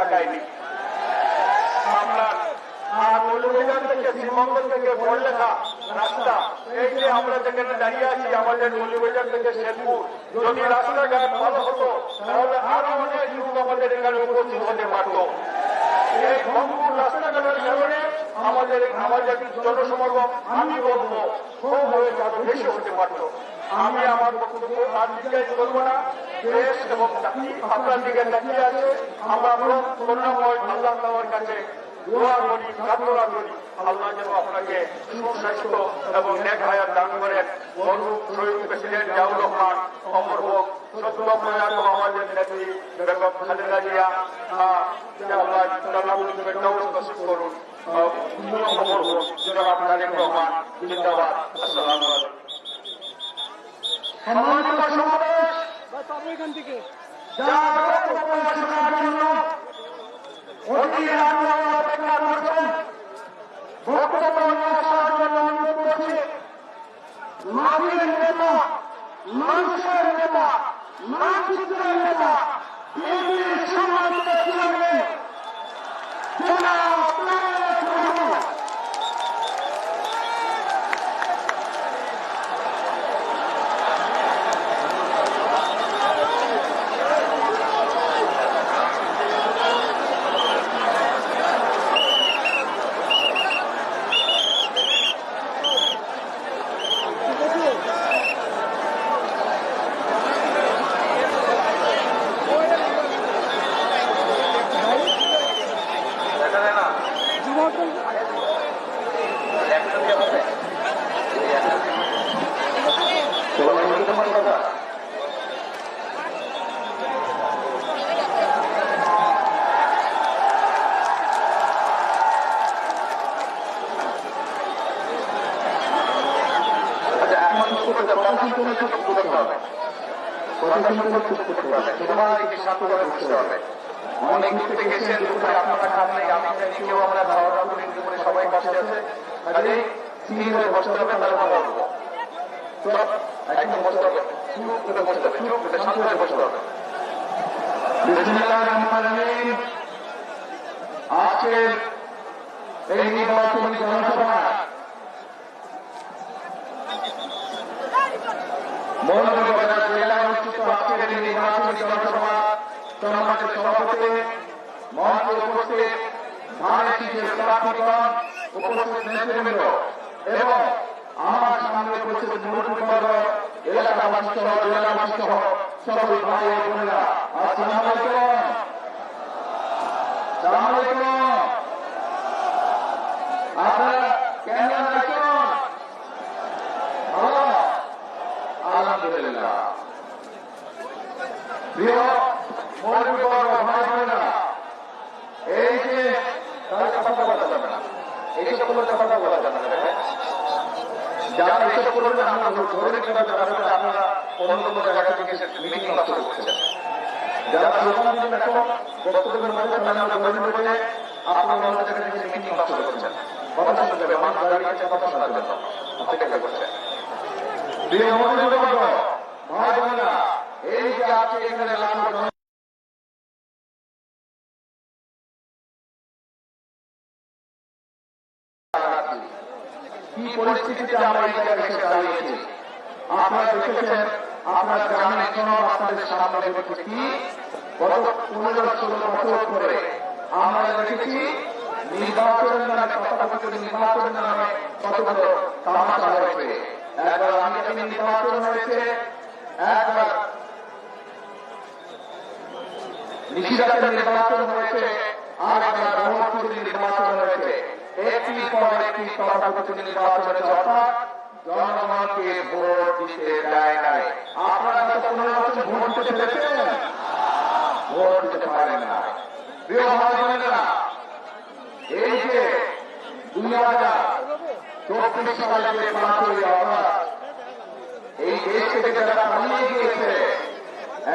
তাকাইনি। আপনার মৌলভীবাজার থেকে শ্রীমঙ্গল থেকে বড়লেখা রাস্তা, এই যে আমরা যেখানে দাঁড়িয়ে আছি আমাদের মৌলভীবাজার থেকে শেরপুর, যদি রাস্তাঘাট ভালো হতো তাহলে আরো অনেক লোক আমাদের এখানে উপস্থিত হতে পারত। এই ভঙ্গুর রাস্তাঘাটের কারণে আমাদের জনসমাগম আমি বলবো খুব হয়ে বেশি হতে পারত। আমি আমার বক্তব্য আর জিজ্ঞেস করবো না। দেশ এবং জাতি আপনার দিকে তাকিয়ে আছে। আমরা করুণাময় আল্লাহ তাআলার কাছে দোয়া করি, প্রার্থনা করি আল্লাহ যেন আপনাকে সুস্বাস্থ্য এবং নেক হায়াত দান করেন। মরহুম শহীদ প্রেসিডেন্ট জিয়াউর রহমান অমর হোক, সত্য প্রয়াত আমাদের নেত্রী বেগম খালেদা জিয়া আল্লাহ নসিব করুন। অমর হোক জনাব তারেক রহমান জিন্দাবাদ। আসসালামু আলাইকুম। সম্মানিত সমাবেশ, শোনার জন্য অতি অপেক্ষা করছেন, বক্তব্য শোনার জন্য অনুরোধ করছি মাটির নেতা, মানুষের নেতা, মানচিত্রের নেতা, বিএনপির সম্মানিত চেয়ারম্যান জনাব তারেক রহমান। অনেক ঘুরতে গেছেন, দুপুরে আপনারা খান নাই, আমি জানি কেউ আমরা খাওয়া দাওয়া করে দুপুরে সবাই বসে আছে, কাজে স্থির হয়ে বসতে হবে, তাহলে ভালো হবে। একদম বসতে হবে, চুপ করে বসতে হবে, চুপ করে শান্ত হয়ে বসতে হবে। বিসমিল্লাহির রহমানির রহিম। আজকের এই নির্বাচনী জনসভা মৌলভীবাজার জেলায় অনুষ্ঠিত আজকের এই নির্বাচনী জনসভা সম্মানিত সভাপতি, মঞ্চে উপস্থিত ধানের শীষের প্রার্থীগণ, উপস্থিত নেতৃবৃন্দ এবং আমার সামনে উপস্থিত মুরব্বীবর্গ, এলাকাবাসী সহ জেলাবাসী সহ সকল ভাই ও বোনেরা, আসসালামু আলাইকুম। আসসালামু আলাইকুম। আপনারা কেমন আছেন? ভালো? আলহামদুলিল্লাহ। প্রিয় মুরব্বীবর্গ, ভাই বোনেরা, এই যে কথা বলা যাবে না, এইসব কথা বলা যাবে না, যারা এইসব করবেন আমরা ধরে নিতে পারবো আপনারা অন্য কোনো জায়গা থেকে মিটিং নষ্ট করছেন। যারা স্লোগান দিবেন এখন বক্তব্যের মধ্যে তারা ধরে নিতে আপনারা অন্য জায়গা থেকে মিটিং নষ্ট করছেন। কথা শুনতে হবে, মানুষ দাঁড়িয়ে আছে, কথা শোনার জন্য অপেক্ষা করছে। প্রিয় মুরব্বীবর্গ, ভাই বোনেরা, এই যে আজকে এখানে কি পরিস্থিতিতে আমরা এই জায়গায় এসে দাঁড়িয়েছি আপনারা দেখেছেন। আপনারা জানেন কেন আপনাদের সামনে দেখেছি কি গত 15-16 বছর ধরে আমরা দেখেছি নির্বাচনের নামে নির্বাচনের নামে কতগুলো তামাশা হয়েছে। একবার আমিরাতে নির্বাচন হয়েছে, একবার নিশিরাতের নির্বাচন হয়েছে, আর একবার রহমতপুরের নির্বাচন হয়েছে। একটির পর একটি সভাপতি নির্বাচন হয়েছে, অর্থাৎ জনগণকে ভোট দিতে দেয় নাই। আপনারা গত 15 বছর ভোট দিতে পেরেছেন? ভোট দিতে পারেন না। প্রিয় ভাই বোনেরা, এই যে 2024 সালে যে 5ই আগস্ট এই দেশ থেকে যারা পালিয়ে গিয়েছে,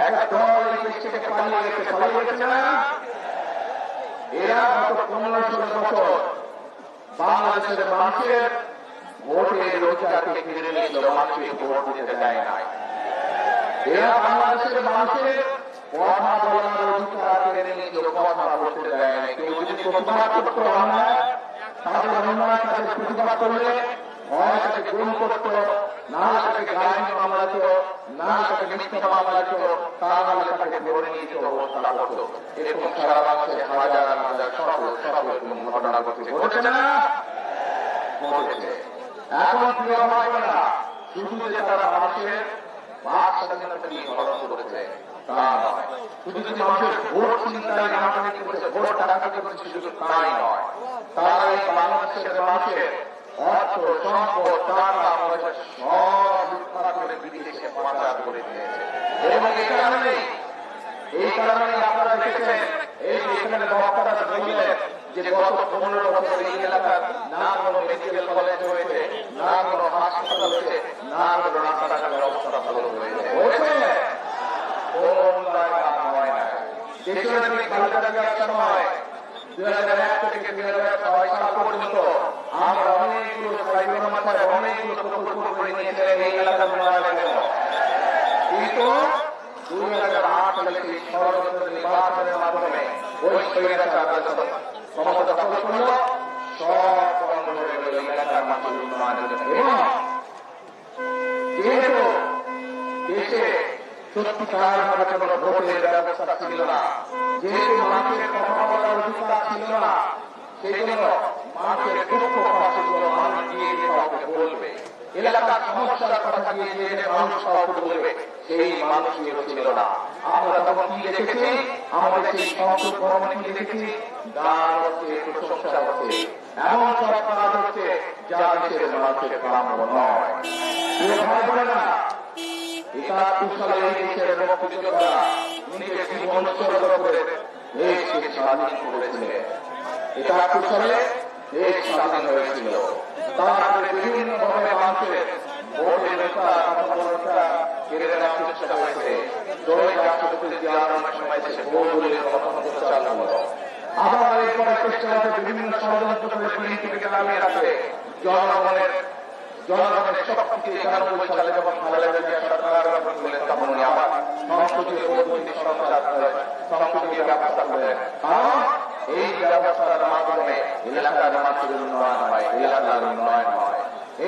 একটা দল এই দেশ থেকে পালিয়ে গেছে না, এরা গত 15-16 বছর বাংলাদেশের মানুষের ভোটের অধিকারকে কেড়ে নিয়েছিল, মানুষকে ভোট দিতে দেয় নাই। এরা বাংলাদেশের মানুষের কথা বলার অধিকার কেড়ে নিয়েছিল, কথা বলতে প্রতিবাদ করতো অন্যায়, তাদের অন্যায় তাদের প্রতিবাদ করলে হয় তাকে গুম করতো, না তাকে গাড়ি মামলা দিত, না তাকে মিথ্যা মামলা দিত, তা নাহলে তাকে ধরে নিয়ে যেত, হত্যা করতো। এরকম সারা বাংলাদেশে হাজার হাজার শত ঘটনা ঘটেছে না? ঘটেছে। এখন প্রিয় ভাই বোনেরা, শুধু যে তারা মানুষের বাক স্বাধীনতা নিয়ে হরণ করেছে তা নয়, শুধু যে মানুষের ভোট চিন্তায় রাজনীতি করেছে, ভোট ডাকাতি করেছে, শুধু তাই নয়, তারা এই বাংলাদেশের মানুষের অর্থ সম্পদ টাকা পয়সা সব উৎপাদ করে বিদেশে পাচার করে দিয়েছে। এবং এই কারণে আপনারা দেখেছেন, এই যে এখানে বক্তারা বললেন যে গত 15 বছর এই এলাকার না কোনো মেডিকেল কলেজ হয়েছে, না কোনো হাসপাতাল হয়েছে, না কোনো রাস্তাঘাটের অবস্থা ভালো হয়েছে। হয় না। দেশের খালেদা জিয়ার সময় 2001 থেকে 2006 সাল পর্যন্ত আমরা অনেকগুলো সাইবার মাথায় অনেকগুলো প্রকল্প করে নিয়েছিলেন এই এলাকার উন্নয়নের জন্য। কিন্তু 2008 সালে সেই ষড়যন্ত্র নির্বাচনের মাধ্যমে ওই স্বৈরাচার ক্ষমতা দখল করল, সব বন্ধ হয়ে গেল এলাকার মানুষের উন্নয়নের জন্য। এবং যেহেতু দেশে সত্যিকার ভাবে কোনো ভোটের ব্যবস্থা ছিল না, যেহেতু মানুষের কথা বলার অধিকার ছিল না, সেই জন্য মানুষের দুঃখ কষ্টগুলো মানুষ গিয়ে কাউকে বলবে, এলাকার সমস্যার কথা গিয়ে মানুষ কাউকে বলবে, সেই মানুষই ছিল না। আমরা তখন কি দেখেছি? আমাদের সেই সংসদ ভবনে কি দেখেছি? গান হচ্ছে, প্রশংসা হচ্ছে, এমন সব কাজ হচ্ছে যা দেশের মানুষের কাম্য নয়। ভাই বোনেরা, 71 সালে এই দেশের মুক্তিযোদ্ধারা নিজের জীবন উৎসর্গ করে দেশকে স্বাধীন করেছিলেন। 71 সালে দেশ স্বাধীন হয়েছিল। তারপরে বিভিন্ন ভাবে মানুষের ভোটের কথা কেড়ে নেওয়ার চেষ্টা হয়েছে। জয় রাষ্ট্রপতি জিয়াউর রহমানের সময় দেশে ভোটগুলির গণতন্ত্র চালু হলো। আবার এরপরে চেষ্টা হয়েছে বিভিন্ন ষড়যন্ত্র করে বিএনপিকে নামিয়ে রাখে। জনগণের শক্তিকে 91 সালে যখন খালেদা জিয়া সরকার গঠন করলেন, তখন উনি আবার সংসদীয় সংসদীয় ব্যবস্থা করলেন। কারণ এই ব্যবস্থার মাধ্যমে এলাকার মানুষের উন্নয়ন হয়, এলাকার উন্নয়ন হয়।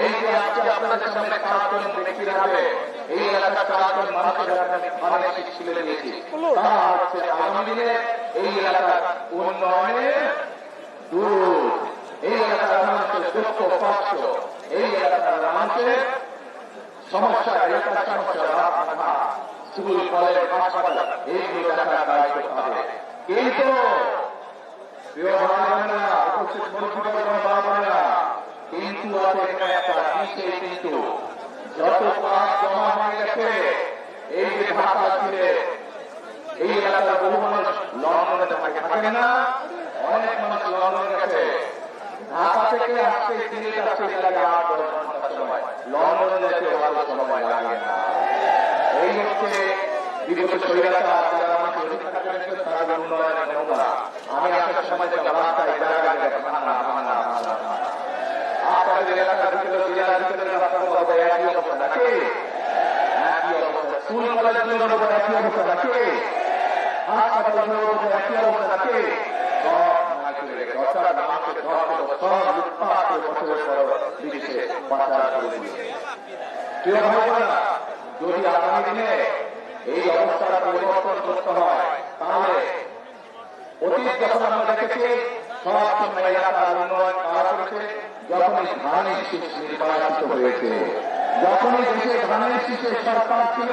এই যে আজকে আপনাদের সামনে 4 জন ব্যক্তির হাতে এই এলাকার 4 জন মানুষের হাতে তুলে দিয়েছি, তা হচ্ছে আগামী দিনে এই এলাকার উন্নয়নের দূত। এই এলাকার মানুষের দুঃখ কষ্ট, এই এলাকার মানুষের সমস্যা, এলাকার সমস্যা, রাস্তাঘাট, স্কুল কলেজ হাসপাতাল, এইগুলো দেখার দায়িত্ব তাদের। কিন্তু প্রিয় ভাই বোনেরা, উপস্থিত মন্ত্রী ভাই বোনেরা, কিন্তু আছে এখানে একটা বিশেষ কিন্তু, যত কাজ জমা হয়ে গেছে এই যে ঢাকা ছিলে, এই এলাকার বহু মানুষ লন্ডনে থাকে না, অনেক মানুষ লন্ডনে গেছে। ঢাকা থেকে আসতে দিনে যাচ্ছে লাগে 8-10 ঘন্টা সময়, লন্ডনে যেতে ভালো সময় লাগে না। এই হচ্ছে বিগত স্বৈরাচার যারা আমাকে অধিকার করেছে তাদের উন্নয়নের নমুনা। আমি আসার সময় যে রাস্তায় জায়গায় ভাঙা আপনাদের এলাকার ভিতরে জেলার ভিতরে রাস্তাগুলো একই অবস্থা নাকি? একই অবস্থা। স্কুল কলেজগুলোর উপর একই অবস্থা নাকি? হাসপাতালগুলোর উপর একই অবস্থা নাকি? যদি আগামী দিনে এই অবস্থাটা পরিবর্তন করতে হয়, তাহলে অতীত যখন আমরা দেখেছি সব সময় এলাকার উন্নয়ন কারা করেছে, যখনই ধানের শীষ নির্বাচিত হয়েছে, যখনই দেশে ধানের শীষের সরকার ছিল,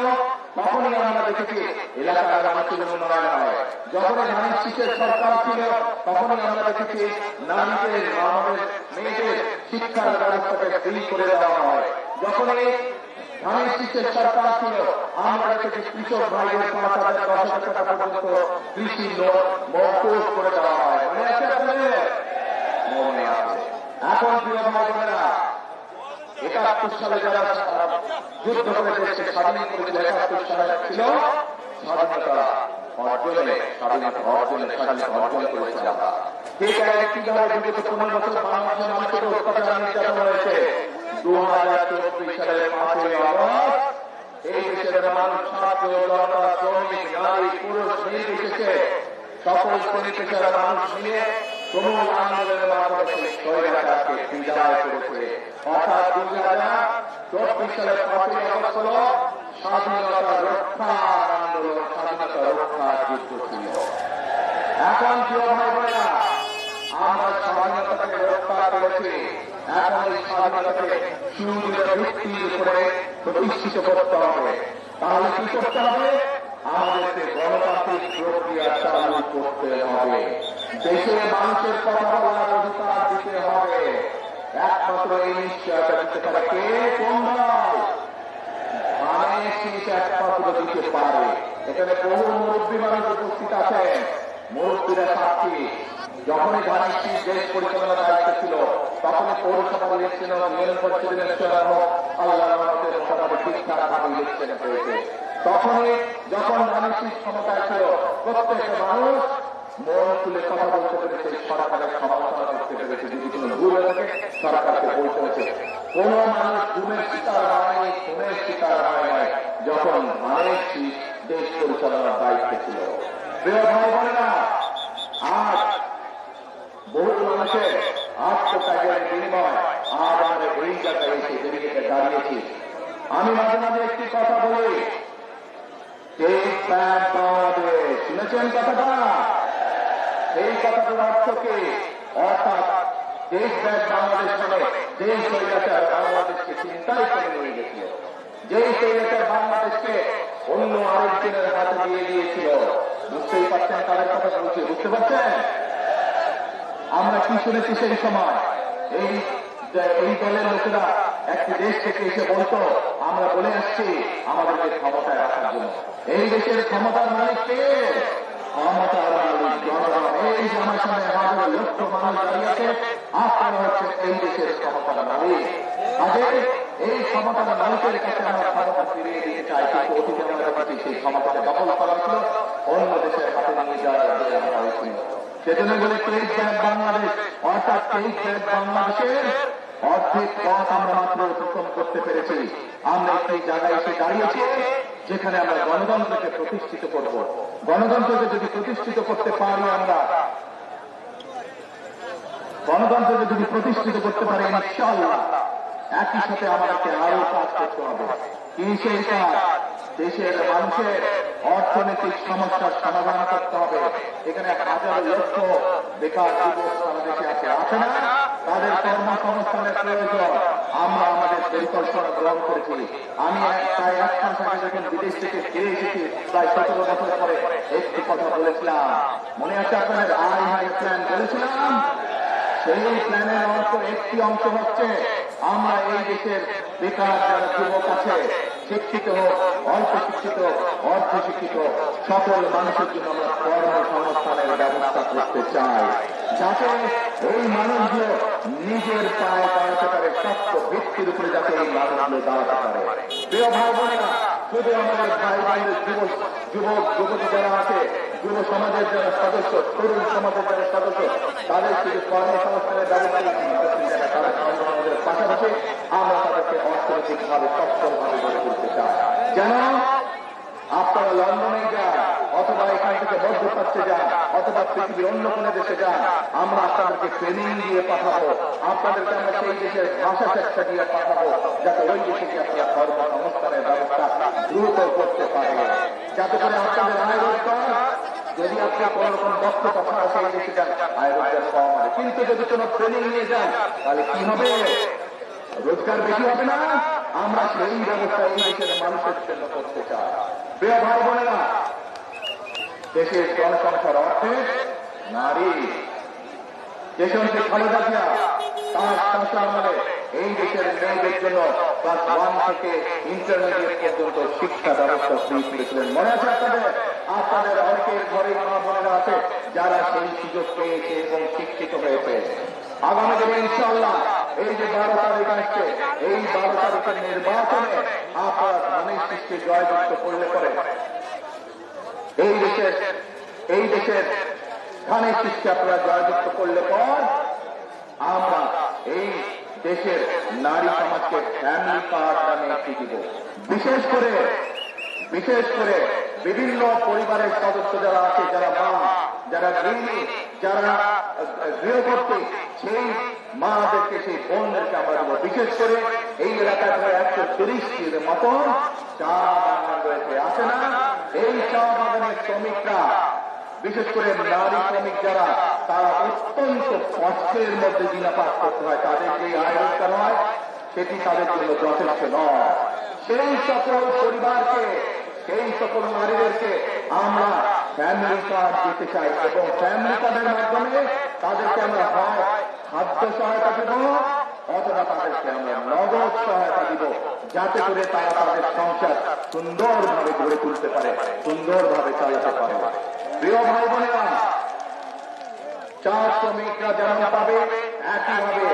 তখনই আমরা দেখেছি এলাকার মানুষের উন্নয়ন হয়। যখনই ধানের শীষের সরকার ছিল, তখনই আমরা দেখেছি নারীদের, মানবের, মেয়েদের শিক্ষার ব্যবস্থাকে ফ্রি করে দেওয়া হয়। যখনই ধানের শীষের সরকার ছিল, আমরা দেখেছি কৃষক ভাইদের 5,000-10,000 টাকা পর্যন্ত কৃষি লোন মওকুফ করে দেওয়া হয়। মনে আছে আপনাদের? মনে আছে। এখন প্রিয় ভাই বোনেরা, 71 সালে যারা যুদ্ধ করে দেশকে স্বাধীন করেছিল, 71 সালে ছিল স্বাধীনতা অর্জনে, স্বাধীনতা অর্জন করেছে আমরা। ঠিক একইভাবে বিগত 15 বছর বাংলাদেশের মানুষের অত্যাচার নির্যাতন হয়েছে। 2024 সালের 5ই আগস্ট এই দেশের মানুষ, ছাত্র, জনতা, শ্রমিক, নারী, পুরুষ নির্বিশেষে সকল শ্রেণী পেশার মানুষ মিলে তুমুল আন্দোলনের মাধ্যমে সেই স্বৈরাচারকে বিদায় করেছে। অর্থাৎ 2024 সালের 5ই আগস্ট হল স্বাধীনতা রক্ষার আন্দোলন, স্বাধীনতা রক্ষার যুদ্ধ ছিল। এখন প্রিয় ভাই বোনেরা, আমরা স্বাধীনতাকে রক্ষা করেছি। এখন এই স্বাধীনতাকে সুদৃঢ় ভিত্তির উপরে প্রতিষ্ঠিত করতে হবে। তাহলে কি করতে হবে? আমাদেরকে গণতান্ত্রিক প্রক্রিয়া চালু করতে হবে। দেশের মানুষের কথা বলার অধিকার দিতে হবে। একমাত্র এই নিশ্চয়তা দিতে পারে কে? কোন দল? একমাত্র দিতে পারে। এখানে বহু মুরব্বী মানুষ উপস্থিত আছেন। মুরব্বীরা সাক্ষী। যখনই ধানের শীষ দেশ পরিচালনার দায়িত্ব ছিল, তখনই পৌরসভা ইলেকশন এবং ইউনিয়ন পরিষদ ইলেকশন আল্লাহ রহমতের মোটামুটি ঠিকঠাকভাবে ইলেকশন হয়েছে। তখনই যখন ধানের শীষ ক্ষমতায় ছিল, প্রত্যেকটা মানুষ মন খুলে কথা বলতে পেরেছে, সরকারের সমালোচনা করতে পেরেছে। যদি কোনো ভুল হয়ে থাকে সরকারকে বলতে হয়েছে। কোন মানুষ ঘুমের শিকার হয়নি, খুনের শিকার হয় নাই যখন ধানের শীষ দেশ পরিচালনার দায়িত্ব ছিল। প্রিয় ভাই বোনেরা, আজ বহু মানুষের আত্মত্যাগের বিনিময় আজ আমরা এই জায়গায় এসে দেরিকে দাঁড়িয়েছি। আমি মাঝে মাঝে একটি কথা বলি, টেক ব্যাক বাংলাদেশ। শুনেছেন কথাটা? এই কথাটার অর্থ কি? অর্থাৎ টেক ব্যাক বাংলাদেশ মানে যেই স্বৈরাচার বাংলাদেশকে চিন্তাই করে নিয়ে গেছিল, যেই স্বৈরাচার বাংলাদেশকে অন্য আরেকজনের হাতে দিয়ে দিয়েছিল। বুঝতেই পারছেন তাদের কথা বলছি? বুঝতে পারছেন? আমরা কি শুনেছি সেই সময়? এই দলের লোকেরা একটি দেশ থেকে এসে বলতো, আমরা বলে আসছি আমাদেরকে ক্ষমতায় রাখার জন্য। এই দেশের ক্ষমতার মালিক কে? ক্ষমতার মালিক জনগণ। এই যে আমার সামনে হাজার লক্ষ মানুষ দাঁড়িয়ে আছে, আপনারা হচ্ছে এই দেশের ক্ষমতার মালিক। তাদের এই ক্ষমতার মালিকের কাছে আমরা ক্ষমতা ফিরিয়ে দিতে চাই, কিন্তু অতীতে আমরা দেখেছি সেই ক্ষমতাকে দখল করা ছিল, অন্য দেশের হাতে নিয়ে যাওয়ার আমরা হয়েছিল। সেজন্য বলে টেক ব্যাক বাংলাদেশ, অর্থাৎ টেক ব্যাক বাংলাদেশের অর্ধেক পথ আমরা মাত্র অতিক্রম করতে পেরেছি। আমরা একটি জায়গায় এসে দাঁড়িয়েছি যেখানে আমরা গণতন্ত্রকে প্রতিষ্ঠিত করব। গণতন্ত্রকে যদি প্রতিষ্ঠিত করতে পারি, আমরা গণতন্ত্রকে যদি প্রতিষ্ঠিত করতে পারি ইনশাআল্লাহ, একই সাথে আমাদেরকে আরো কাজ করতে হবে। কি সেই কাজ? দেশের মানুষের অর্থনৈতিক সমস্যার সমাধান করতে হবে। এখানে হাজার লক্ষ বেকার যুবক সারা দেশে আছে না? তাদের কর্মসংস্থানের প্রয়োজন। আমরা আমাদের পরিকল্পনা গ্রহণ করেছি। আমি প্রায় 1 মাস আগে যখন বিদেশ থেকে ফিরে এসেছি, প্রায় 17 বছর পরে একটি কথা বলেছিলাম, মনে আছে আপনাদের? আই প্ল্যান বলেছিলাম। সেই প্ল্যানের একটি অংশ হচ্ছে আমরা এই দেশের বেকার যারা যুবক আছে, শিক্ষিত হোক, অল্প শিক্ষিত, অর্ধ শিক্ষিত, সকল মানুষের জন্য আমরা কর্মসংস্থানের ব্যবস্থা করতে চাই, যাতে এই মানুষগুলো নিজের পায়ে দাঁড়াতে পারে, শক্ত ভিত্তির উপরে যাতে এই মানুষগুলো দাঁড়াতে পারে। প্রিয় ভাই বোনেরা, শুধু আমাদের ভাই ভাইদের যুবক যুবতী যারা আছে, যুব সমাজের যারা সদস্য, তরুণ সমাজের যারা সদস্য, তাদের শুধু কর্মসংস্থানের ব্যবস্থা পাশাপাশি আমরা তাদেরকে অর্থনৈতিকভাবে সচ্ছলভাবে গড়ে তুলতে চাই। যেন আপনারা লন্ডনে যান, অথবা এখান থেকে মধ্যপ্রাচ্যে যান, অথবা পৃথিবীর অন্য কোনো দেশে যান, আমরা আপনাদেরকে ট্রেনিং দিয়ে পাঠাবো, আপনাদেরকে আমরা সেই দেশের ভাষা শিক্ষা দিয়ে পাঠাবো, যাতে ওই দেশে গিয়ে আপনারা কর্মসংস্থানের ব্যবস্থা দ্রুত করতে পারেন, যাতে করে আপনাদের আয় রোজগার, যদি আপনি কোন রকম দক্ষতা ছাড়া সেই দেশে যান, আয় রোজগার কম হবে। কিন্তু যদি কোনো ট্রেনিং নিয়ে যান, তাহলে কি হবে? রোজগার বেশি হবে না? আমরা সেই ব্যবস্থা এই দেশের মানুষের জন্য করতে চাই। প্রিয় ভাই বোনেরা, দেশের জনসংখ্যার অর্থে নারী, দেশে খালেদা জিয়া তার শাসনামলে এই দেশের মেয়েদের জন্য ক্লাস 1 থেকে ইন্টারমিডিয়েট পর্যন্ত শিক্ষা ব্যবস্থা শুরু করেছিলেন। মনে আছে আপনাদের? আপনাদের অনেকের ঘরে মা বোনেরা আছে যারা সেই সুযোগ পেয়েছে এবং শিক্ষিত হয়েছে। আগামী দিনে ইনশাআল্লাহ এই যে 12 তারিখ আসছে, এই 12 তারিখের নির্বাচনে আপনারা ধানের শীষকে জয়যুক্ত করলে পরে এই দেশের ধানের শীষকে আপনারা জয়যুক্ত করলে পর আমরা এই দেশের নারী সমাজকে ফ্যামিলি কার্ড নামে একটি দিব। বিশেষ করে বিভিন্ন পরিবারের সদস্য যারা আছে, যারা মা, যারা যারা গৃহিণী, যারা গৃহকর্ত্রী, সেই মাদেরকে, সেই বোনদেরকে আমরা দেবো। বিশেষ করে এই এলাকায় প্রায় 130টির মতন চা বাগান রয়েছে, আছে না? এই চা বাগানের শ্রমিকরা, বিশেষ করে নারী শ্রমিক যারা, তারা অত্যন্ত কষ্টের মধ্যে দিনাপাত করতে হয়। তাদের যে আয় রোজগার হয় সেটি তাদের জন্য যথেষ্ট নয়। সেই সকল পরিবারকে, সেই সকল নারীদেরকে আমরা ফ্যামিলি কার্ড দিতে চাই এবং ফ্যামিলি কার্ডের মাধ্যমে তাদেরকে আমরা হয় খাদ্য সহায়তা দেব অথবা তাদেরকে আমরা নগদ সহায়তা দিব, যাতে করে তারা তাদের সংসার সুন্দরভাবে গড়ে তুলতে পারে, সুন্দরভাবে চালাতে পারে। প্রিয় ভাই বোনেরা, চা শ্রমিকরা যেমন পাবে, একইভাবে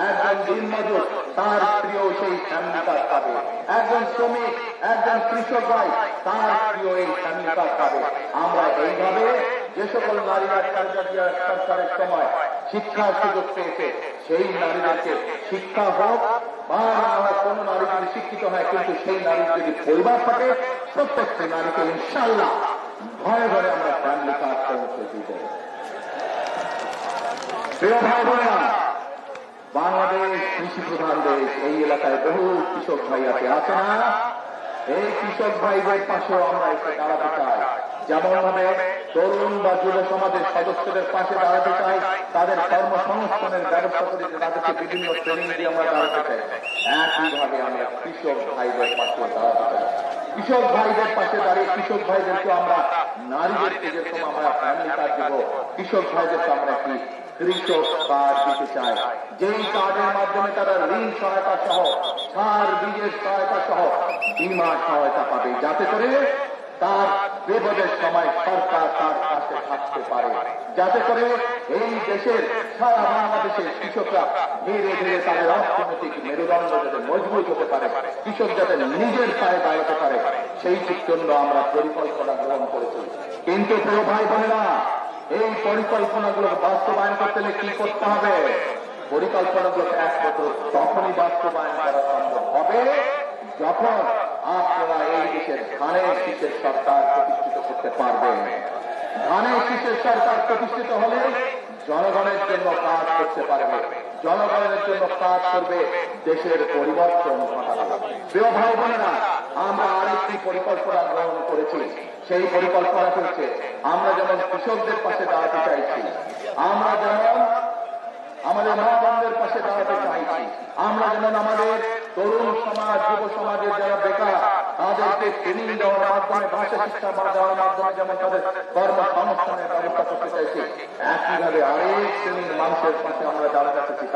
একজন দিনমজুর তার প্রিয় সেই ফ্যামিলি কার্ড পাবে। একজন শ্রমিক, একজন কৃষক ভাই তার প্রিয় এই ফ্যামিলি কার্ড পাবে। আমরা এইভাবে যে সকল নারীরা সরকারের সময় শিক্ষার সুযোগ পেয়েছে, সেই নারীদেরকে শিক্ষা হোক বা কোন নারী যদি শিক্ষিত হয় কিন্তু সেই নারীর যদি পরিবার থাকে, প্রত্যেকটি নারীকে ইনশাল্লাহ ঘরে ঘরে আমরা ফ্যামিলি কার্ড পৌঁছে দিব। প্রিয় ভাই বোনেরা, বাংলাদেশ কৃষি প্রধান দেশ। এই এলাকায় বহু কৃষক ভাই আছে না? এই কৃষক ভাইদের পাশেও আমরা এসে দাঁড়াতে চাই। যেমন ভাবে তরুণ বা যুব সমাজের সদস্যদের পাশে দাঁড়াতে চাই, তাদের কর্মসংস্থানের ব্যবস্থা করে তাদেরকে বিভিন্ন ট্রেনিং দিয়ে আমরা দাঁড়াতে চাই, একইভাবে আমরা কৃষক ভাইদের পাশে দাঁড়াতে চাই। কৃষক ভাইদের পাশে দাঁড়িয়ে কৃষক ভাইদেরকে আমরা, নারীদেরকে যেরকম আমরা ফ্যামিলি কার্ড দেব, কৃষক ভাইদেরকে আমরা কি কৃষক কার্ড দিতে চাই, যেই কার্ডের মাধ্যমে তারা ঋণ সহায়তা সহ, সার বীজের সহায়তা সহ বীমা সহায়তা পাবে, যাতে করে তার বিপদের সময় সরকার তার পাশে থাকতে পারে, যাতে করে এই দেশের সারা বাংলাদেশের কৃষকরা ধীরে ধীরে তাদের অর্থনৈতিক মেরুদণ্ড যাতে মজবুত হতে পারে, কৃষক যাতে নিজের পায়ে দাঁড়াতে পারে, সেই জন্য আমরা পরিকল্পনা গ্রহণ করেছি। কিন্তু প্রিয় ভাই বোনেরা, এই পরিকল্পনাগুলো বাস্তবায়ন করতে হলে কি করতে হবে? পরিকল্পনাগুলো একমাত্র তখনই বাস্তবায়ন করা সম্ভব হবে যখন আপনারা এই দেশের ধানের শীষের সরকার প্রতিষ্ঠিত করতে পারবেন। ধানের শীষের সরকার প্রতিষ্ঠিত হলে জনগণের জন্য কাজ করতে পারবে, জনগণের জন্য কাজ করবে, দেশের পরিবর্তন ঘটাবে। প্রিয় ভাই বোনেরা, আমরা আরেকটি পরিকল্পনা গ্রহণ করেছি। সেই পরিকল্পনা হচ্ছে আমরা যেমন কৃষকদের পাশে দাঁড়াতে চাইছি, আমরা যেমন আমাদের মা বোনদের পাশে দাঁড়াতে চাইছি, আমরা যেমন আমাদের তরুণ সমাজ, যুব সমাজের যারা বেকার তাদেরকে ট্রেনিং দেওয়ার মাধ্যমে, ভাষা শিক্ষা দেওয়ার মাধ্যমে যেমন তাদের কর্মসংস্থানের ব্যবস্থা করতে চাইছি, একইভাবে আরেক শ্রেণীর মানুষের পাশে আমরা দাঁড়াতে চাইছি।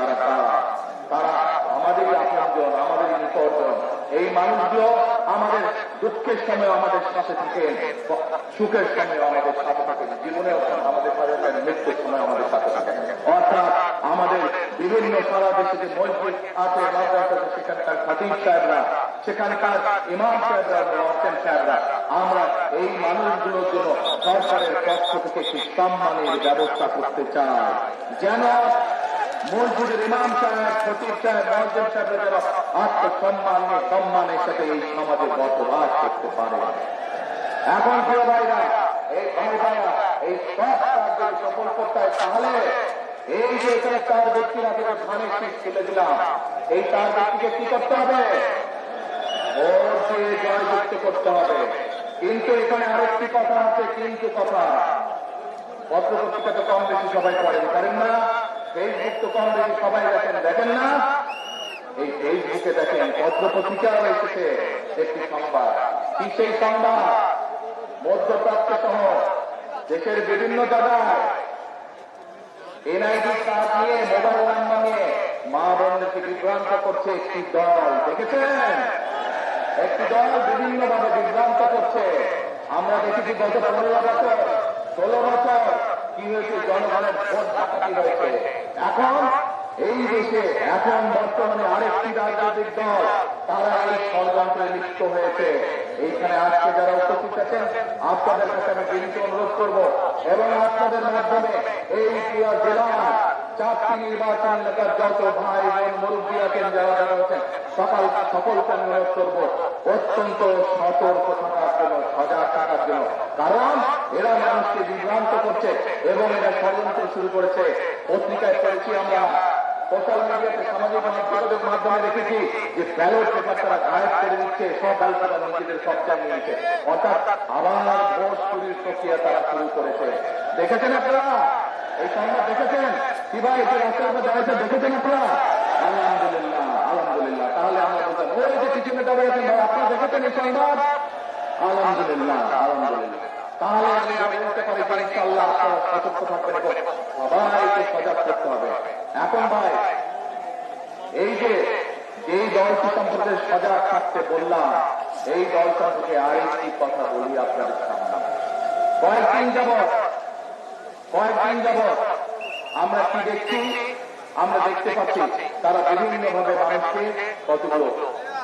তারা আমাদেরই আপনজন, আমাদেরই নিকটজন। এই মানুষগুলো আমাদের দুঃখের সময় আমাদের সাথে থাকেন, সুখের সময় আমাদের সাথে থাকেন, জীবনের আমাদের সাথে থাকেন, মৃত্যুর সময় আমাদের সাথে থাকেন। অর্থাৎ আমাদের বিভিন্ন সারা দেশে যে মসজিদ আছে, মাদ্রাসা, সেখানকার খতিব সাহেবরা, সেখানকার ইমাম সাহেবরা, মহসিন সাহেবরা, আমরা এই মানুষগুলোর জন্য সরকারের পক্ষ থেকে একটি সম্মানের ব্যবস্থা করতে চাই, যেন মসজিদের ইমাম সাহেব, খতিব সাহেব, মহসিন সাহেবরা যেন সম্মানের সাথে এই সমাজে বসবাস করতে পারে। এখন প্রিয় ভাইরা, এই ভাইরা এই সব কাজ সফল করতে হয়, তাহলে এই যে এখানে 4 ব্যক্তির হাতে ধানের শীষ তুলে দিলাম, এই 4 ব্যক্তিকে কি করতে হবে? ভোট দিয়ে জয়যুক্ত করতে হবে। কিন্তু এখানে আরেকটি কথা আছে, কিন্তু কথা, পত্রপত্রিকা তো কম বেশি সবাই করেন না, ফেসবুক তো কম বেশি সবাই দেখেন না, এই ফেসবুকে দেখেন পত্রপত্রিকাও এসেছে একটি সংবাদ। কি সেই সংবাদ? মধ্যপ্রাচ্য সহ দেশের বিভিন্ন জায়গায় এনআইডি কার্ড নিয়ে, মোবাইল নাম্বার নিয়ে মা বোনদেরকে বিভ্রান্ত করছে একটি দল। দেখেছেন? একটি দল বিভিন্নভাবে বিভ্রান্ত করছে। আমরা দেখেছি গত 15 বছর, 16 বছর কি হয়েছে, জনগণের ভোট ডাকাতি হয়েছে। এখন এই দেশে এখন বর্তমানে আরেকটি রাজনৈতিক দল, তারা এই ষড়যন্ত্রে লিপ্ত হয়েছে। এইখানে আজকে যারা উপস্থিত আছেন, আপনাদের কাছে আমি বিনীত অনুরোধ করবো এবং আপনাদের মাধ্যমে এই জেলা চারটি নির্বাচন এলাকার যত ভাই বোন মুরব্বী আছেন যারা যারা আছেন সকলকে অনুরোধ করবো অত্যন্ত সতর্ক থাকার জন্য, সজাগ থাকার জন্য। কারণ এরা মানুষকে বিভ্রান্ত করছে এবং এরা ষড়যন্ত্র শুরু করেছে। পত্রিকায় পড়েছি আমরা, সোশ্যাল মিডিয়াতে সামাজিক যোগাযোগ মাধ্যমে দেখেছি যে ব্যালট পেপার তারা গায়েব করে দিচ্ছে, সব ব্যালট পেপার মন্ত্রীদের সব চালিয়ে নিচ্ছে, অর্থাৎ আবার ভোট চুরির প্রক্রিয়া তারা শুরু করেছে। দেখেছেন আপনারা এই সংবাদ? দেখেছেন কি ভাই? যে রাস্তার উপর দাঁড়িয়েছে দেখেছেন আপনারা? আলহামদুলিল্লাহ, আলহামদুলিল্লাহ। তাহলে আমরা বলতাম ওই যে পিছনে দাঁড়িয়ে আছেন ভাই, আপনারা দেখেছেন এই সংবাদ? আলহামদুলিল্লাহ, আলহামদুলিল্লাহ। তাহলে আমি বলতে পারি যে ইনশাআল্লাহ আপনারা সতর্ক থাকবেন এবং সবাইকে সজাগ করতে হবে। এখন ভাই এই যে যেই দলটি সম্পর্কে সজাগ থাকতে বললাম, এই দল সম্পর্কে আরেকটি কথা বলি আপনাদের সামনে। কয়েকদিন যাবৎ আমরা কি দেখছি? আমরা দেখতে পাচ্ছি তারা বিভিন্নভাবে মানুষকে কতগুলো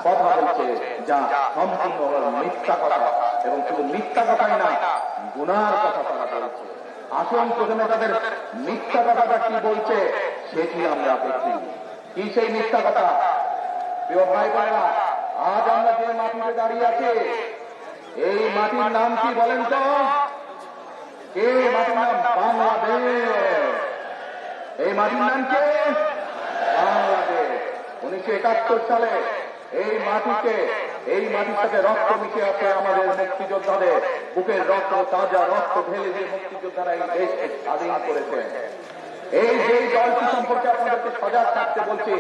কথা বলছে যা সম্পূর্ণ মিথ্যা কথা, এবং শুধু মিথ্যা কথাই না, গুনার কথা তারা বলছে। আসুন প্রথমে তাদের মিথ্যা কথাটা কি বলছে সেটি আমরা দেখি। কি সেই মিথ্যা কথা? প্রিয় ভাই বোনেরা, আজ আমরা যে মাটিতে দাঁড়িয়ে আছি, এই মাটির নাম কি বলেন তো? কে মাটির নাম? বাংলাদেশ। এই মাটির নাম কে? বাংলাদেশ। 1971 সালে এই মাটির সাথে রক্ত মিশে আছে আমাদের মুক্তিযোদ্ধাদের, বুকের রক্ত, তাজা রক্ত ঢেলে দিয়ে মুক্তিযোদ্ধারা এই দেশকে স্বাধীন করেছেন। এই যে দলটি সম্পর্কে আপনাদেরকে সজাগ থাকতে বলছি,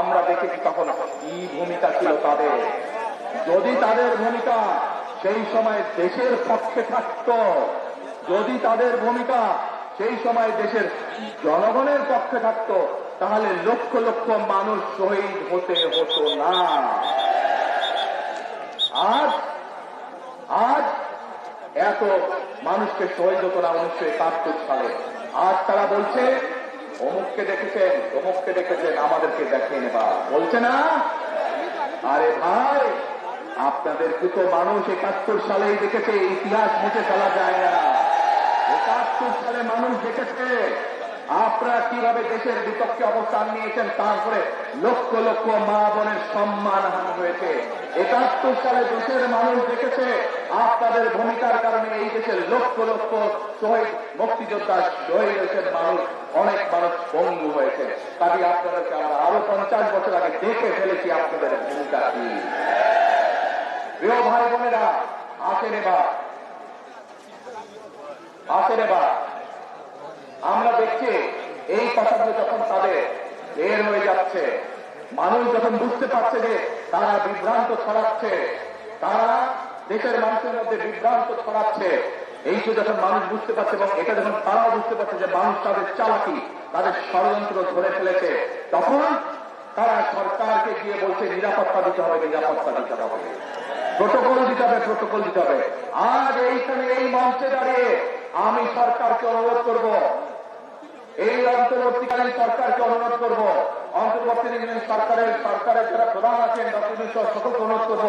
আমরা দেখেছি তখন কি ভূমিকা ছিল তাদের। যদি তাদের ভূমিকা সেই সময় দেশের পক্ষে থাকত, যদি তাদের ভূমিকা সেই সময় দেশের জনগণের পক্ষে থাকত, তাহলে লক্ষ লক্ষ মানুষ শহীদ হতে হতো না। আজ এত মানুষকে শহীদ হতো না 1971 সালে। আজ তারা বলছে অমুককে দেখেছেন, আমাদেরকে দেখে নেবা, বলছে না? আরে ভাই, আপনাদেরকে তো মানুষ 71 সালেই দেখেছে, ইতিহাস মুছে ফেলা যায় না। 71 সালে মানুষ দেখেছে আপনারা কিভাবে দেশের বিপক্ষে অবস্থান নিয়েছেন, তারপরে লক্ষ লক্ষ মা বোনের সম্মান হানি হয়েছে। 71 সালে দেশের মানুষ দেখেছে আপনাদের ভূমিকার কারণে এই দেশের লক্ষ লক্ষ শহীদ মুক্তিযোদ্ধা শহীদ হয়েছেন, অনেক মানুষ পঙ্গু হয়েছে। কাজে আপনাদেরকে আমরা আরো 50 বছর আগে দেখে ফেলেছি আপনাদের ভূমিকা কি। প্রিয় ভাই বোনেরা, আসেন এবার আমরা দেখছি এই কথাগুলো যখন তাদের বের হয়ে যাচ্ছে, মানুষ যখন বুঝতে পারছে যে তারা বিভ্রান্ত ছড়াচ্ছে, তারা দেশের মানুষের মধ্যে বিভ্রান্ত ছড়াচ্ছে, এই যে যখন মানুষ বুঝতে পারছে এবং এটা যখন তারাও বুঝতে পারছে যে মানুষ তাদের চালাকি, তাদের ষড়যন্ত্র ধরে ফেলেছে, তখন তারা সরকারকে গিয়ে বলছে নিরাপত্তা দিতে হবে, প্রোটোকল দিতে হবে। আজ এইখানে এই মঞ্চে দাঁড়িয়ে আমি সরকারকে অনুরোধ করব, এই অন্তর্বর্তীকালীন সরকারকে অনুরোধ করব, অন্তর্বর্তীকালীন সরকারের যারা প্রধান আছেন ডক্টর সকলকে অনুরোধ করব,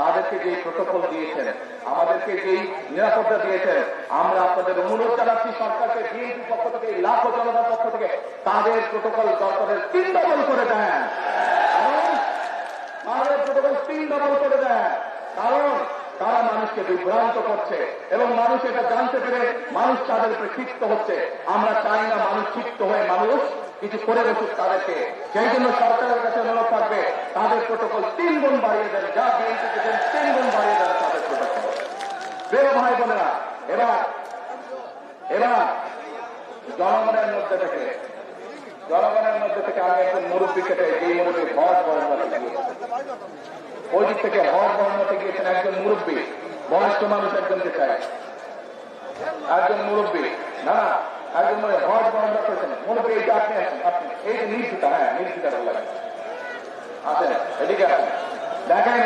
তাদেরকে যে প্রোটোকল দিয়েছেন, আমাদেরকে যেই নিরাপত্তা দিয়েছেন, আমরা আপনাদের অনুরোধ জানাচ্ছি সরকারকে বিএনপির পক্ষ থেকে, লাখো জনতার পক্ষ থেকে তাদের প্রোটোকল দরকারের 3 ডবল করে দেন। কারণ তারা মানুষকে বিভ্রান্ত করছে এবং মানুষ এটা জানতে পেরে মানুষ তাদের উপরে ক্ষিপ্ত হচ্ছে। আমরা চাই না মানুষ ক্ষিপ্ত হয়ে মানুষ কিছু করে বসুক তাদেরকে। সেই জন্য সরকারের কাছে অনুরোধ থাকবে তাদের প্রোটোকল 3 গুণ বাড়িয়ে দেন, যা বিএনপিকে দেন 3 গুণ বাড়িয়ে দেন তাদের প্রোটোকল। প্রিয় ভাই বোনেরা, এবার জনগণের মধ্যে থেকে আমি একজন মুরব্বীকে চাই, যে মুরব্বী হজ বর্ণাতে গিয়েছেন, ওই দিক থেকে হজ বর্ণাতে গিয়েছেন একজন মুরব্বী, বয়স্ক মানুষ একজনকে চাই, একজন মুরব্বী, না একজন হজ বর্ণনা করেছেন মুরব্বী। এই যে আপনি এই যে নির্বিতা, নির্বিতা বলা আছেন, এদিকে আসেন, দেখেন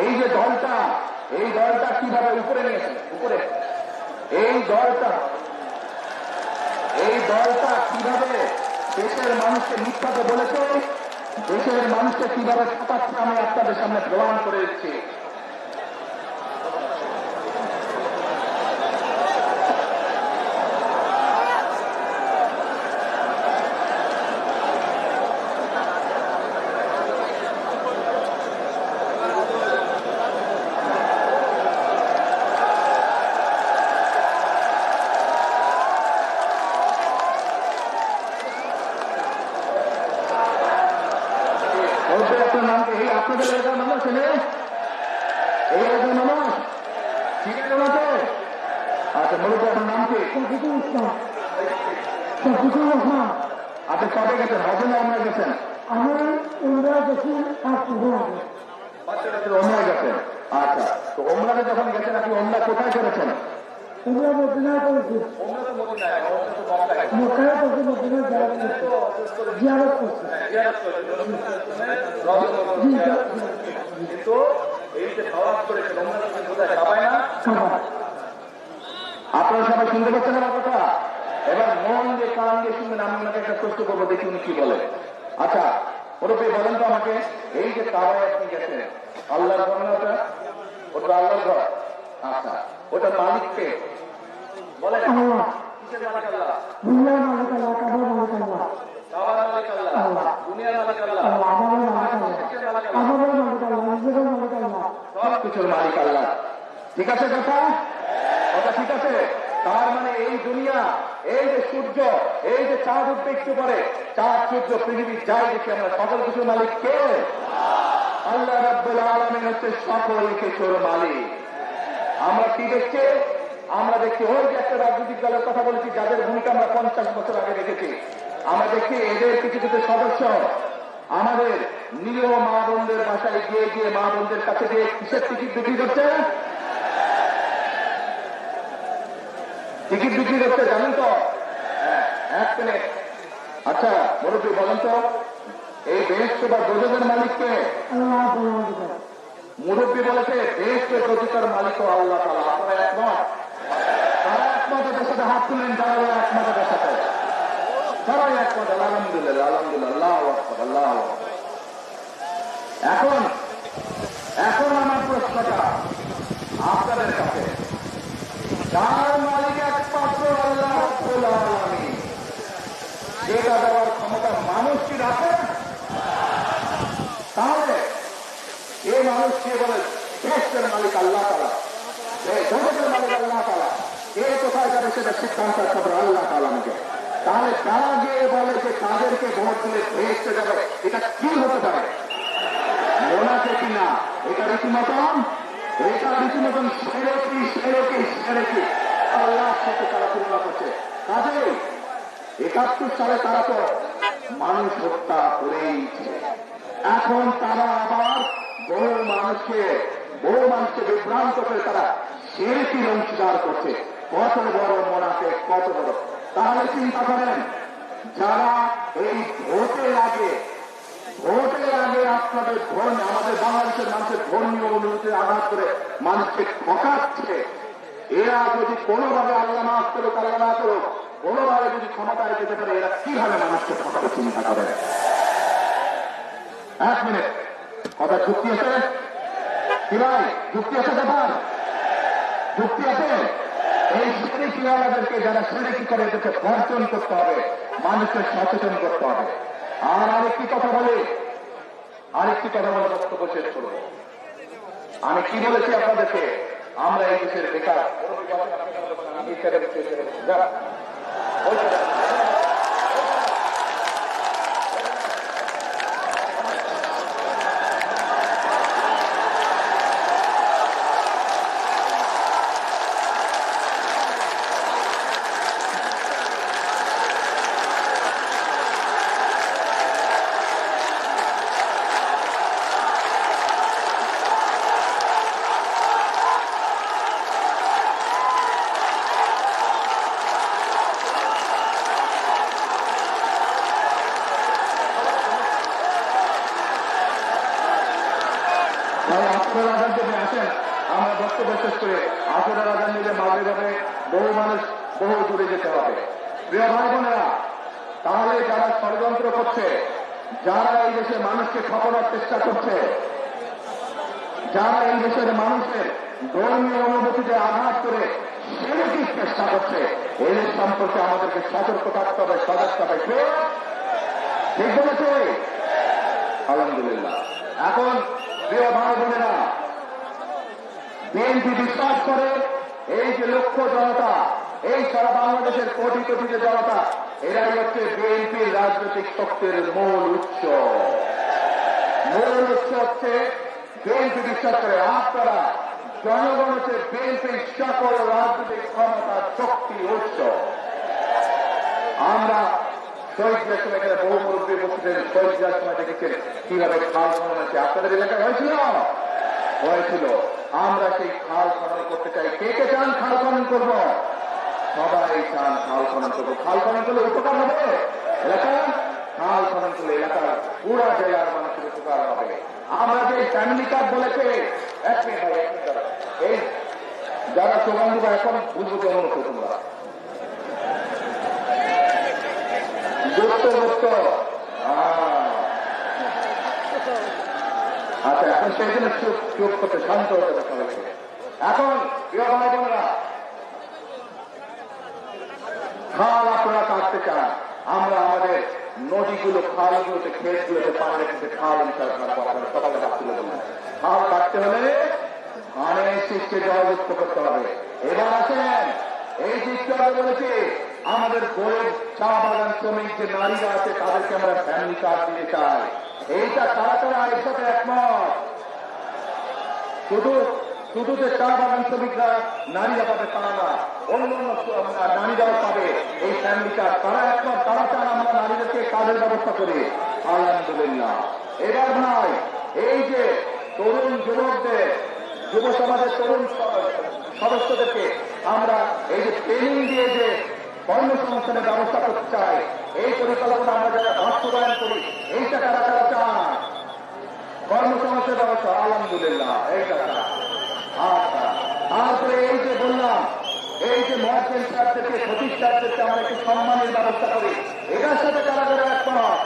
এই যে দলটা কিভাবে উপরে নিয়েছেন, উপরে এই দলটা কিভাবে দেশের মানুষকে মিথ্যাতে বলেছে, দেশের মানুষকে কিভাবে ঠকাচ্ছে, আমি আপনাদের সামনে প্রমাণ করে দিচ্ছি। আপনাদের এলাকার মানুষ ছেলে এই এলাকার মানুষ ঠিক আছে বলতে আচ্ছা মূলত আপনার নাম কি আপনি কবে গেছেন হজে না আমরা গেছেন ওমরায় গেছেন আচ্ছা তো ওমরাতে যখন গেছেন আপনি ওমরা কোথায় করেছেন আপনারা সবাই শুনতে পাচ্ছেন আমার কথা এবার মন দিয়ে কান দিয়ে শুনবেন আমি ওনাকে একটা প্রশ্ন করবো দেখি উনি কি বলে আচ্ছা ওরূপে বলেন তো আমাকে এই যে কাবায় আপনি গেছেন আল্লাহর ঘর না ওটা ওটা আল্লাহর ঘর আচ্ছা ওটা মালিককে বলেন সবকিছুর মালিক আল্লাহ ঠিক আছে কথা কথা ঠিক আছে তার মানে এই দুনিয়া এই যে সূর্য এই যে চাঁদ উঠবে একটু পরে চাঁদ সূর্য পৃথিবী যাই দেখি আমরা সকল কিছুর মালিক কে আল্লাহ রাব্বুল আলামিন হচ্ছে সকল কিছুর মালিক আমরা কি দেখছি আমরা দেখছি ওই যে একটা রাজনৈতিক দলের কথা বলেছি যাদের ভূমিকা আমরা 50 বছর আগে দেখেছি আমরা দেখি এদের কিছু কিছু সদস্য আমাদের নিরীহ মা বোনদের বাসায় গিয়ে গিয়ে মা বোনদের কাছে গিয়ে কিসের টিকিট বিক্রি করছে টিকিট বিক্রি করতে জানেন তো এক মিনিট আচ্ছা মুরব্বী বলেন তো এই বেহেশত বা দোজখের মালিককে মুরব্বী বলেছে বেহেশত দোজখের মালিক আল্লাহ তাআলা আপনারা একমত তারা একমত এদের সাথে হাত তুলেন যারা একমত এদের সাথে সবাই একমত আলহামদুলিল্লাহ আলহামদুলিল্লাহ আল্লাহু আকবার আল্লাহু আকবার এখন এখন আমার প্রশ্নটা আপনাদের কাছে যার মালিক একমাত্র আল্লাহ রাব্বুল আলামিন যেটা দেওয়ার ক্ষমতা মানুষ কি রাখে তাহলে এই মানুষ কে বলে দেশের মালিক আল্লাহ তাআলা জগতের মালিক আল্লাহ তাআলা এই কোথায় যাবে সেটা সিদ্ধান্ত করবে আল্লাহ তাআলা নিজে তাহলে তারা গিয়ে বলে যে তাদেরকে ভোট দিলে ভেসতে যাবে এটা কি হতে পারে মনাকে কিনা এটা রীতিমতন সেরেকি আল্লাহর সাথে তারা তুলনা করছে কাজে 71 সালে তারা তো মানুষ হত্যা করেইছে এখন তারা আবার বহু মানুষকে বিভ্রান্ত করে তারা সেরেকি অংশীদার করছে কত বড় মনাকে কত বড় তাহলে চিন্তা করেন যারা এই ভোটের আগে আপনাদের আমাদের বাংলাদেশের মানুষের ধর্মীয় অনুভূতির আঘাত করে মানুষকে ঠকাচ্ছে এরা যদি কোনোভাবে আল্লাহ মাফ করুক আল্লাহ না করুক কোনোভাবে যদি ক্ষমতায় যেতে পারে এরা কিভাবে মানুষকে ঠকাবে চিন্তা করে এক মিনিট কথা যুক্তি আছে কি ভাই যুক্তি আছে ব্যাপার যুক্তি আছে এই সিরিকিওয়ালাদেরকে যারা সিরিকি করে এদেরকে বর্জন করতে হবে মানুষকে সচেতন করতে হবে আর আরেকটি কথা বলে বক্তব্য শেষ করব আমি কি বলেছি আপনাদেরকে আমরা এই দেশের বেকার আমরা বক্তব্য শেষ করে আসরের আজান নিলে মাঝে যাবে বহু মানুষ বহু দূরে যেতে হবে প্রিয় ভাই বোনেরা তাহলে যারা ষড়যন্ত্র করছে যারা এই দেশের মানুষকে ঠকানোর চেষ্টা করছে যারা এই দেশের মানুষের ধর্মীয় অনুভূতিতে আঘাত করে সেরকম চেষ্টা করছে এদের সম্পর্কে আমাদেরকে সতর্ক থাকতে হবে সজাগ থাকতে হবে ঠিক বলেছে আলহামদুলিল্লাহ এখন প্রিয় ভাই বোনেরা বিএনপি বিশ্বাস করে এই যে লক্ষ জনতা এই সারা বাংলাদেশের কোটি কোটি যে জনতা এরাই হচ্ছে বিএনপির রাজনৈতিক শক্তির মূল উৎস মূল উৎস হচ্ছে বিএনপি বিশ্বাস করে আপনারা জনগণ হচ্ছে বিএনপির সকল রাজনৈতিক ক্ষমতার শক্তি উৎস। আমরা শহীদের সময় এখানে বহু মুরব্বী বসেছেন, শহীদের সময় দেখেছেন কিভাবে খাল খনন হয়েছে। আপনাদের এলাকায় হয়েছিল। আমরা সেই খাল খনন করতে চাই। কে কে চান খাল খনন করবো? সবাই চান খাল খনন করবো। খাল খনন করলে উপকার হবে এলাকায়, খাল খনন করলে এলাকার পুরা জেলার মানুষের উপকার হবে। আমরা যে ফ্যামিলি কার্ড বলেছে, এক মিনিট ভাই, এই যারা স্লোগান দেবো এখন বুঝবো যে অনুরোধ তোমরা যুক্ত আচ্ছা, এখন সেই জন্য চুপ করতে শান্ত হতে দেখা হয়েছে। এখন প্রিয় ভাই বোনেরা, খাল আপনারা কাটতে চান, আমরা আমাদের নদীগুলো, খালগুলোতে, ক্ষেতগুলোতে পানি রেখেছে খাল সকালে তুলে দেবেন। খাল কাটতে হলে ধানের শীষকে জয়যুক্ত করতে হবে। এবার আসেন, এই দিকটা বলেছি আমাদের গরিব চা বাগান শ্রমিক যে নারীরা আছে তাদেরকে আমরা ফ্যামিলি কার্ড দিতে চাই। এইটা কারা কারা এর সাথে একমত? শুধু যে চা বাগান শ্রমিকরা নারীরা পাবে তা না, অন্য নারীরাও পাবে এই ফ্যামিলি কার্ড। তারা একমত, তারা চান আমরা নারীদেরকে কাজের ব্যবস্থা করি। আলহামদুলিল্লাহ। এবার ভাই, এই যে তরুণ যুবকদের, যুব সমাজের তরুণ সদস্যদেরকে আমরা এই যে ট্রেনিং দিয়ে যে কর্মসংস্থানের ব্যবস্থা করতে চাই, এই পরিকল্পনা আমরা যারা বাস্তবায়ন করি, এইটা কারা কারা চান? কর্মসংস্থানের ব্যবস্থা, আলহামদুলিল্লাহ, এইটা। আচ্ছা, তারপরে এই যে বললাম, এই যে মহাজেন সাহেবদেরকে, প্রতিষ্ঠানদেরকে আমরা একটু সম্মানের ব্যবস্থা করি, এটার সাথে কারা কারা একমত?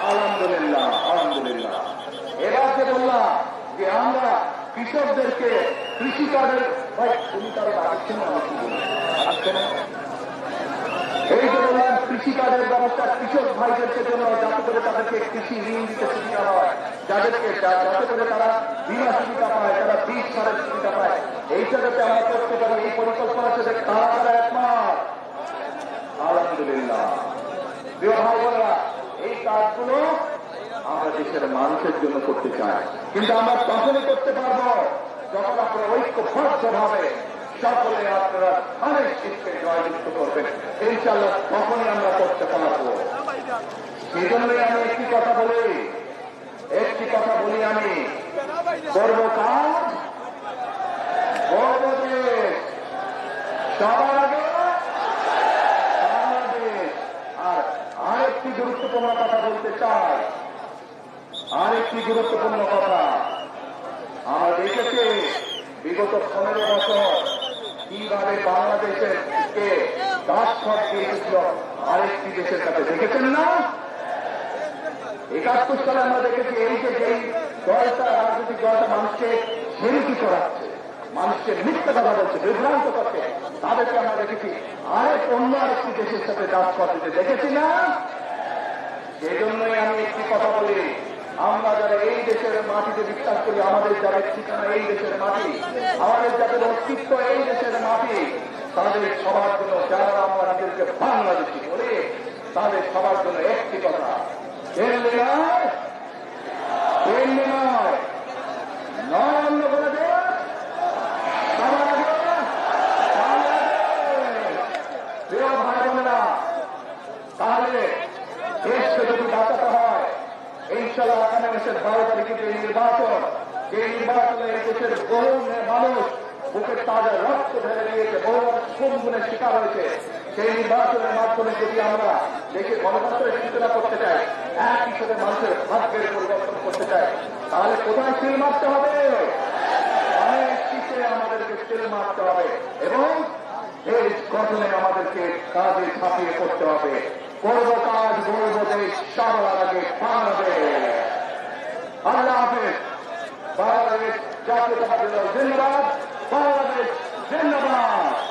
আলহামদুলিল্লাহ, আলহামদুলিল্লাহ। এবার যে বললাম যে আমরা কৃষকদেরকে কৃষি কার্ডের, তুমি তারা আসছে না, এই যে বললাম কৃষি কার্ডের ব্যবস্থা কৃষক ভাইদেরকে জন্য, যাতে করে তাদেরকে কৃষি ঋণ দিতে সুবিধা হয়, যাতে করে তারা বীমা সুবিধা পায়, তারা বীজ সারের সুবিধা পায়, এইটা যাতে আমরা করতে পারি, এই পরিকল্পনা সাথে তারা তারা একমত। আলহামদুলিল্লাহ। প্রিয় ভাই বোনেরা, এই কাজগুলো আমরা দেশের মানুষের জন্য করতে চাই, কিন্তু আমরা তখনই করতে পারবো যখন আপনারা ঐক্যবদ্ধভাবে সকলে আপনারা অনেক শিক্ষাকে জয়যুক্ত করবেন। ইনশাআল্লাহ তখনই আমরা করতে পারবো। সেই জন্যই আমি একটি কথা বলি, আমি করবো কাজ, করবো দেশ, সবার আগে বাংলাদেশ। আর আরেকটি গুরুত্বপূর্ণ কথা বলতে চাই, আমরা দেখেছি বিগত 15 বছর কিভাবে বাংলাদেশের দাসত্ব দিয়েছিল আরেকটি দেশের কাছে, দেখেছেন না? 71 সালে আমরা দেখেছি এই যে দলটা, রাজনৈতিক দলটা মানুষকে হেরিটি করাচ্ছে, মানুষকে মিথ্যা কথা বলছে, বিভ্রান্ত করছে, তাদেরকে আমরা দেখেছি অন্য আরেকটি দেশের সাথে দাসত্ব দিতে, দেখেছি না? সেই জন্যই আমি একটি কথা বলি, আমরা যারা এই দেশের মাটিতে বিশ্বাস করি, আমাদের যাদের ঠিকানা এই দেশের মাটি, আমাদের যাদের অস্তিত্ব এই দেশের মাটি, তাদের সবার জন্য, যারা আমরা নিজেদেরকে বাংলাদেশি বলি, তাদের সবার জন্য একটি কথা, কেন্দ্রে নয়, অন্য বলে দেশ, প্রিয় ভাই বোনেরা, তাহলে দেশকে যদি বাঁচাতে হয়, ইনশাআল্লাহ আগামী মাসের 12 তারিখে যে নির্বাচনে এই দেশের বহু মানুষ বুকের তাজা রক্ত ঢেলে দিয়েছে, বহু গুণের শিকার হয়েছে, সেই নির্বাচনের মাধ্যমে যদি আমরা দেশে গণতন্ত্রের সূচনা করতে চাই, এক হিসেবে মানুষের ভাগ্যের পরিবর্তন করতে চাই, তাহলে কোথায় সিল মারতে হবে? অনেক শীতে আমাদেরকে সিল মারতে হবে এবং দেশ গঠনে আমাদেরকে কাজে ছাপিয়ে করতে হবে। করবো কাজ, গড়বো দেশ, সবার আগে বাংলাদেশ। আল্লাহ হাফেজ। বাংলাদেশ জাতীয়তাবাদী দল জিন্দাবাদ, বাংলাদেশ জিন্দাবাদ।